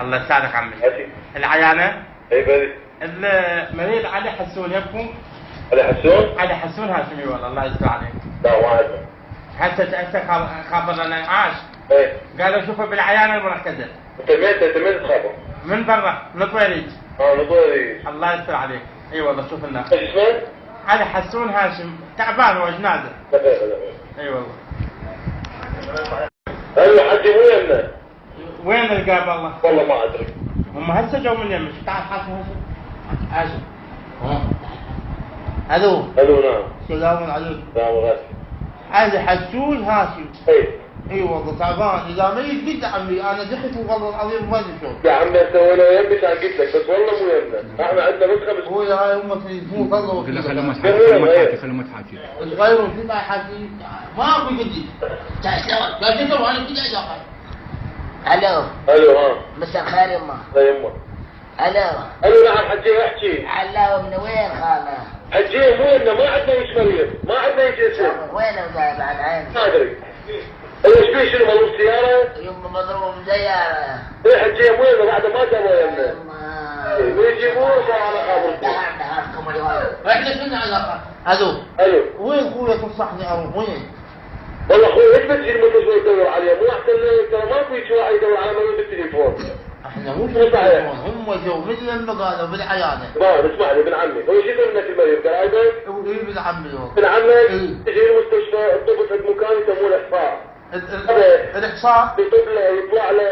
الله يساعدك عمي. ماشي. العيانة؟ اي بلي. المريض علي حسون يبكم؟ علي حسون؟ علي حسون هاشمي والله الله يستر عليك. لا ما عندنا. هسه خابر لنا عاش. ايه. قالوا شوفوا بالعيانة المركزة. انت مين تخابر؟ من برا نطويريج. نطويريج. الله يستر عليك. اي والله شوف لنا. ايش اسمه؟ علي حسون هاشم تعبان هو جنازة. لا اي والله. هلا حجي مو يمنا. وين القاب الله؟ والله ما ادري. هم هسه جو من يمك تعال حاسب هاشم. الو. الو نعم. السلام عليكم. نعم غاسي. علي حسون هاشم. اي. اي والله تعبان اذا ما يجد عمي انا دخلت والله العظيم ما ادري شلون. يا عمي انت ولا يمش قلت لك بس والله مو يمنا. احنا عندنا بس 5. هو هاي امك يموت الله خلوا وكيله. ما تحاكي خلوا ما تحاكي. غيروا شو ما حكي ما اكو جديد. تعال انا كذا اجاك. الو. الو ها. مساء الخير يما. لا يمه. الو. الو نعم حجي احكي. علاوي من وين خاله؟ حجي مو يمنا ما عندنا ايش مريض ما عندنا ايش اسم. وين وجايب عن عيني؟ ما ادري. ايش فيه شنو مضروب سياره؟ يما مضروب سيارة. ايه حجي مو يمنا بعد ما جابوا يمنا. يما. ويجيبوه صار على خابركم. نهاركم اليوم. احنا شنو علاقه؟ الو. الو. وين اخويا تنصحني اروح وين؟ والله اخوي ايش بتجي منه شوي تدور عليه مو احسن ترى ما في شيء واحد يدور على مريض بالتليفون. احنا مو بالتليفون هم جو مثل ما قالوا بالعياده. ما اسمعني ابن عمي هو شو يقول لك المريض قرايبك؟ ايه ابن عمي ابن عمك تجي المستشفى الضبط عند مكان يسموه الاحصاء. الاحصاء يطب له يطلع له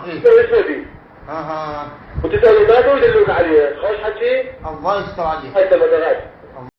ايه يسوي اسمه اها وتسأله ما يدلوك عليه خوش حكي الله يستر عليك. هاي 3 دقائق